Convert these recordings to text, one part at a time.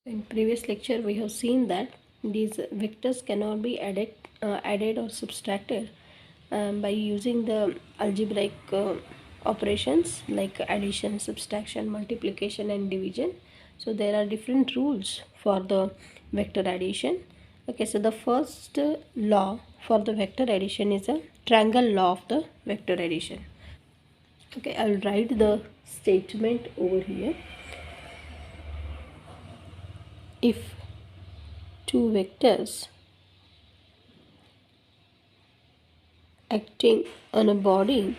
In previous lecture, we have seen that these vectors cannot be added or subtracted by using the algebraic operations like addition, subtraction, multiplication, and division. So there are different rules for the vector addition. Okay, so the first law for the vector addition is a triangle law of the vector addition. Okay, I'll write the statement over here. If two vectors acting on a body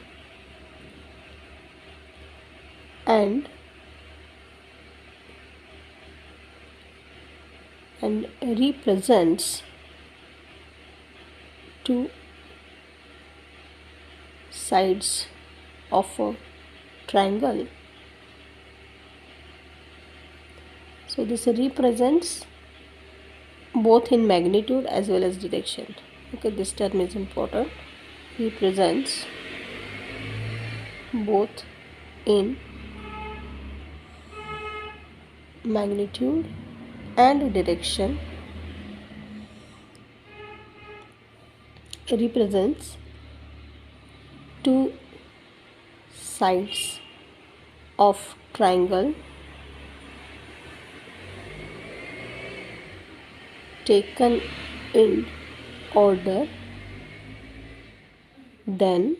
and represents two sides of a triangle. So this represents both in magnitude as well as direction. Okay, this term is important. Represents both in magnitude and direction. Represents two sides of triangle taken in order, then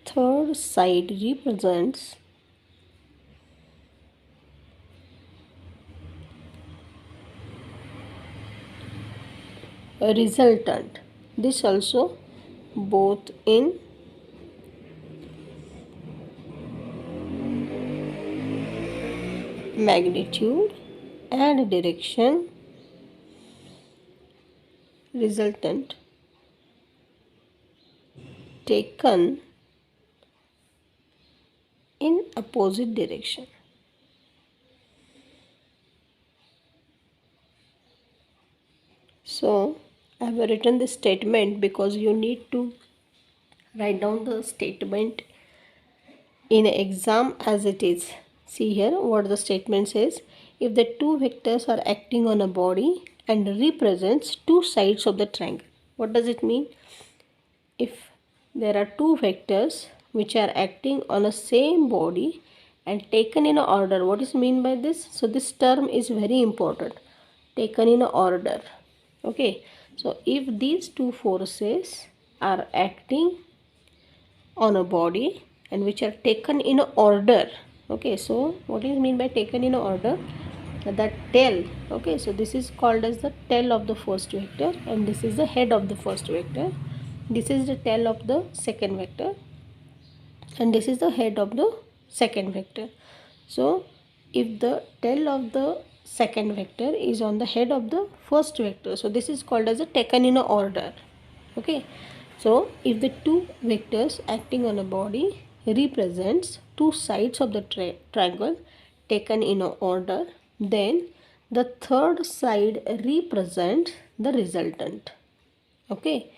third side represents a resultant. This also both in magnitude and direction. Resultant taken in opposite direction. So I have written this statement because you need to write down the statement in exam as it is. See here what the statement says. If the two vectors are acting on a body and represents two sides of the triangle. What does it mean? If there are two vectors which are acting on a same body and taken in order, what is mean by this? So this term is very important. Taken in order. Okay, so if these two forces are acting on a body and which are taken in order, okay, so what is mean by taken in order? The tail. Okay, so this is called as the tail of the first vector and this is the head of the first vector. This is the tail of the second vector and this is the head of the second vector. So if the tail of the second vector is on the head of the first vector, so this is called as a taken in order. Okay, so if the two vectors acting on a body represents two sides of the triangle taken in order, then the third side represents the resultant. Okay,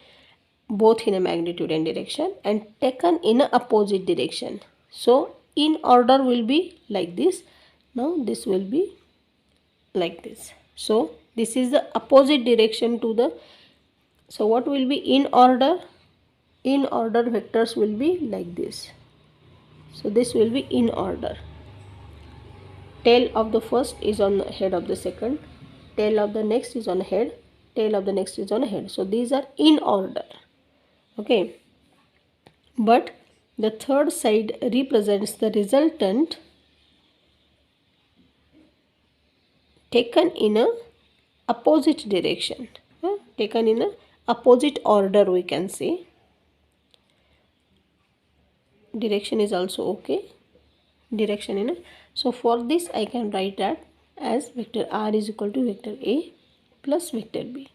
both in a magnitude and direction and taken in a opposite direction. So in order will be like this. Now this will be like this. So this is the opposite direction to the, so what will be in order? In order vectors will be like this. So this will be in order. Tail of the first is on the head of the second, tail of the next is on the head, tail of the next is on the head. So these are in order. Okay, but the third side represents the resultant taken in a opposite direction, taken in a opposite order, we can say. Direction is also okay, direction in a, so for this I can write that as vector r is equal to vector a plus vector b.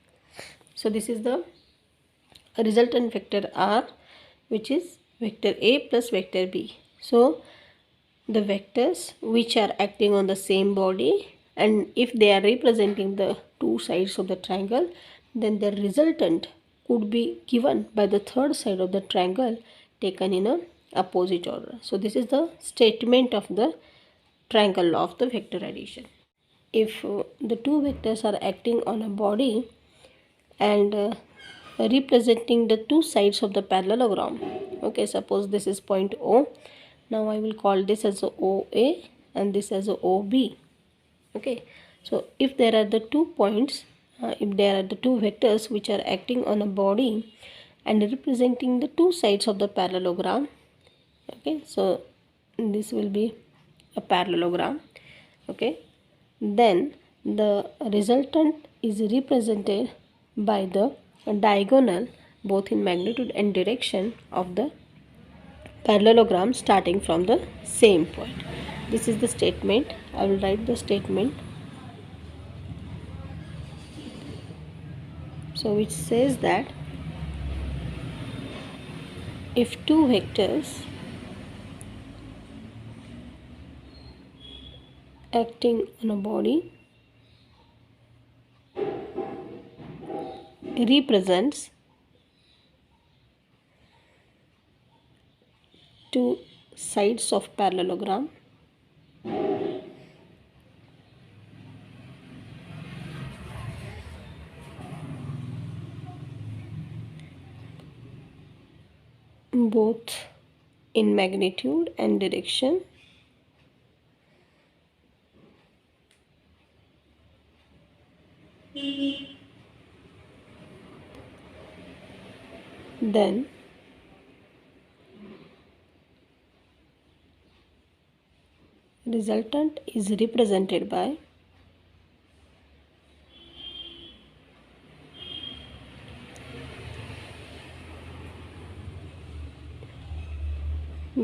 So this is the resultant vector r, which is vector a plus vector b. So the vectors which are acting on the same body and if they are representing the two sides of the triangle, then the resultant could be given by the third side of the triangle taken in a opposite order. So this is the statement of the triangle law of the vector addition. If the two vectors are acting on a body and representing the two sides of the parallelogram, okay, suppose this is point O. Now I will call this as a OA and this as a OB. Okay, so if there are the 2 points, if there are the two vectors which are acting on a body and representing the two sides of the parallelogram, okay, so this will be a parallelogram. Okay, then the resultant is represented by the diagonal both in magnitude and direction of the parallelogram starting from the same point. This is the statement. I will write the statement. So which says that if two vectors acting on a body represents two sides of parallelogram, both in magnitude and direction, then resultant is represented by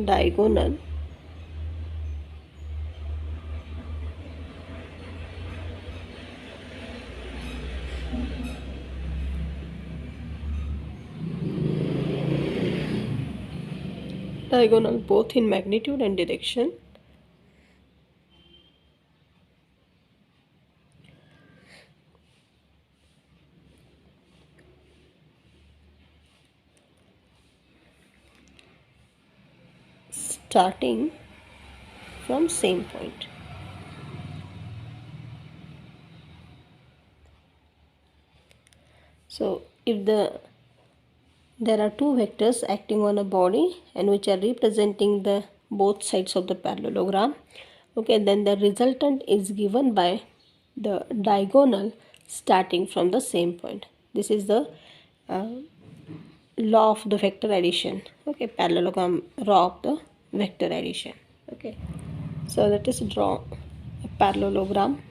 diagonal both in magnitude and direction, starting from same point. So if there are two vectors acting on a body and which are representing the both sides of the parallelogram, okay, then the resultant is given by the diagonal starting from the same point. This is the uh, law of the vector addition. Okay, parallelogram law of the vector addition. Okay, so let us draw a parallelogram.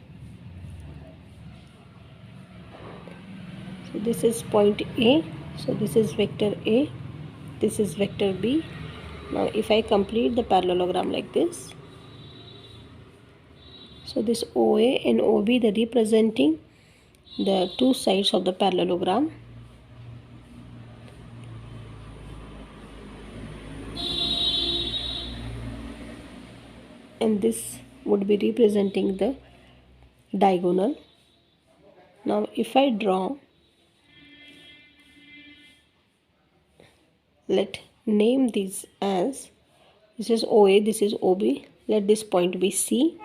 So this is point A, so this is vector A, this is vector B. Now if I complete the parallelogram like this, so this OA and OB, they are representing the two sides of the parallelogram, and this would be representing the diagonal. Now if I draw, let name this as, this is OA, this is OB, let this point be C,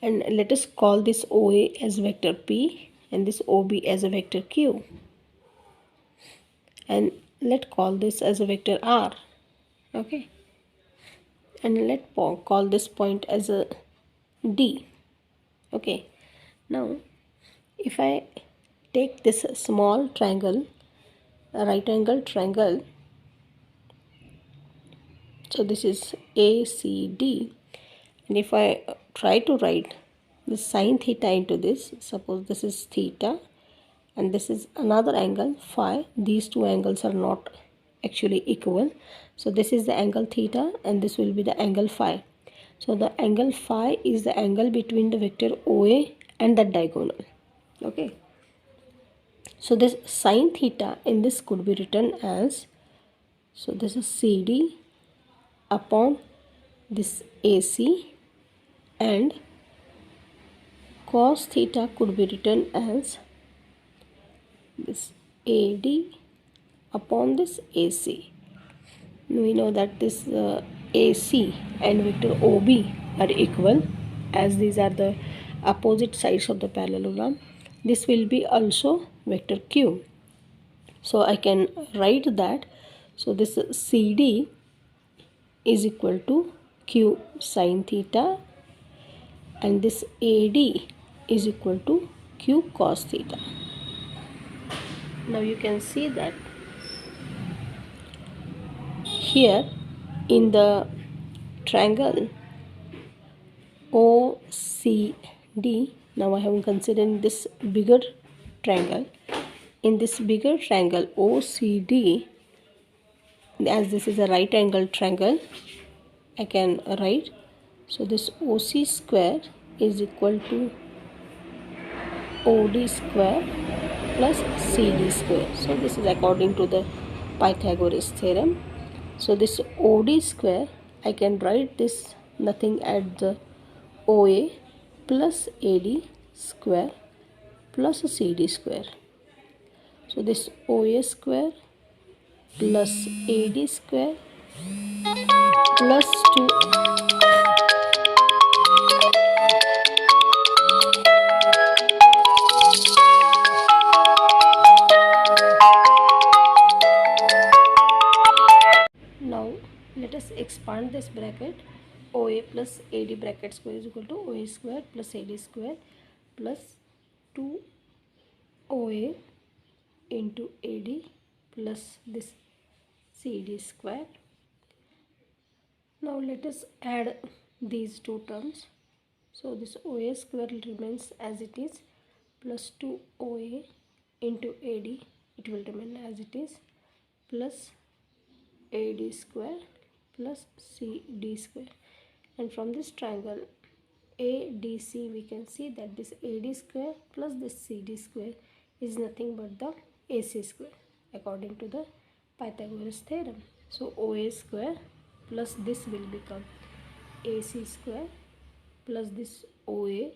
and let us call this OA as vector P and this OB as a vector Q, and let call this as a vector R. Okay, and let call this point as a D. Okay, now if I take this small triangle, a right angle triangle, so this is ACD, and if I try to write the sine theta into this, suppose this is theta and this is another angle phi, these two angles are not actually equal, so this is the angle theta and this will be the angle phi. So the angle phi is the angle between the vector OA and the diagonal. Okay, so this sine theta in this could be written as, so this is CD upon this AC, and cos theta could be written as this AD upon this AC. we know that this AC and vector OB are equal, as these are the opposite sides of the parallelogram. This will be also vector Q. So I can write that. So this CD is equal to Q sine theta, and this AD is equal to Q cos theta. Now you can see that here in the triangle OCD, now I am considering this bigger triangle. In this bigger triangle OCD, as this is a right angle triangle, I can write, so this OC square is equal to OD square plus CD square. So this is according to the Pythagoras theorem. So this OD square, I can write this nothing at the OA plus AD square plus CD square. So this OA square plus AD square plus 2 Now let us expand this bracket. OA plus AD bracket square is equal to OA square plus AD square plus 2OA into AD plus this CD square. Now let us add these two terms. So this OA square remains as it is plus 2OA into AD, it will remain as it is, plus AD square plus CD square. And from this triangle ADC, we can see that this AD square plus this CD square is nothing but the AC square according to the Pythagoras theorem. So OA square plus this will become AC square plus this OA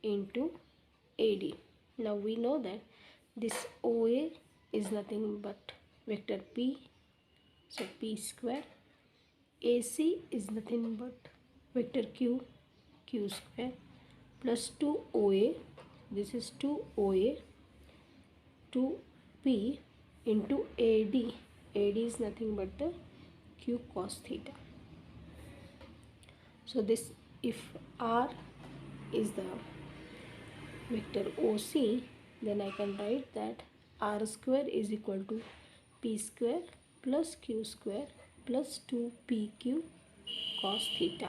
into AD. Now we know that this OA is nothing but vector P, so P square. AC is nothing but vector Q, Q square, plus 2OA, this is 2OA, 2P into AD. AD is nothing but the Q cos theta. So this, if R is the vector OC, then I can write that R square is equal to P square plus Q square plus 2PQ cos theta.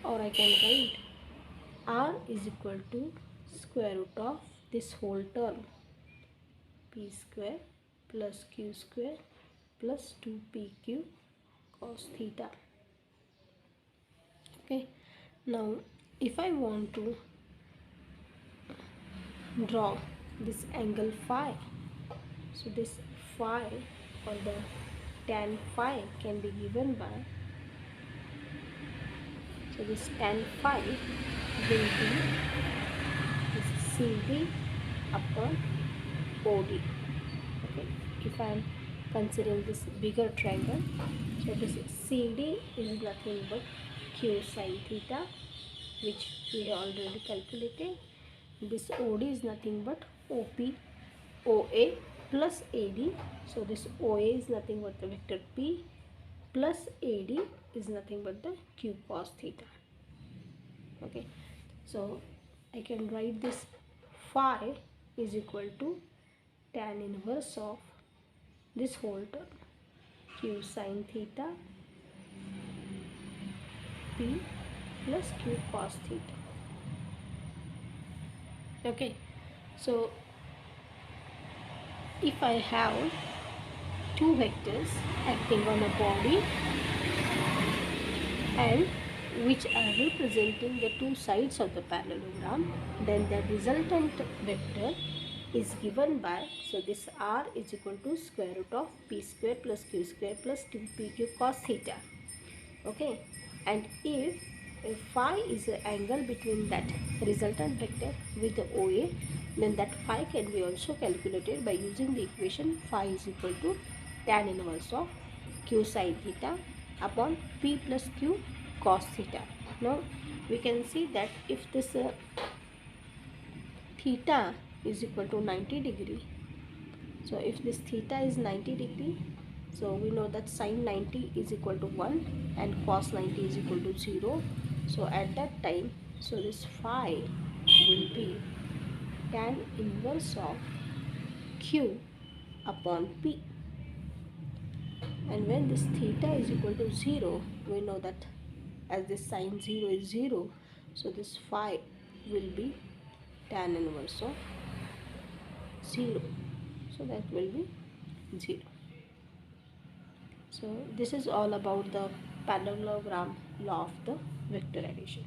Or I can write R is equal to square root of this whole term, P square plus Q square plus 2PQ cos theta. Okay, now if I want to draw this angle phi, so this phi or the tan phi can be given by, so this tan phi will be this CD upon OD. Okay, if I am considering this bigger triangle, so this CD is nothing but Q sine theta, which we have already calculated. This OD is nothing but OA plus AD. So this OA is nothing but the vector P plus AD is nothing but the Q cos theta. Okay, so I can write this phi is equal to tan inverse of this whole term, Q sine theta P plus Q cos theta. Okay, so if I have two vectors acting on a body and which are representing the two sides of the parallelogram, then the resultant vector is given by, so this R is equal to square root of P square plus Q square plus 2PQ cos theta. Okay, and if phi is the angle between that resultant vector with the OA, then that phi can be also calculated by using the equation phi is equal to tan inverse of q sine theta upon p plus q cos theta. Now we can see that if this theta is equal to 90 degree, so if this theta is 90 degree, so we know that sine 90 is equal to 1 and cos 90 is equal to 0. So at that time, so this phi will be tan inverse of q upon p. And when this theta is equal to 0, we know that as this sine 0 is 0, so this phi will be tan inverse of 0. So that will be 0. So this is all about the parallelogram law of the vector addition.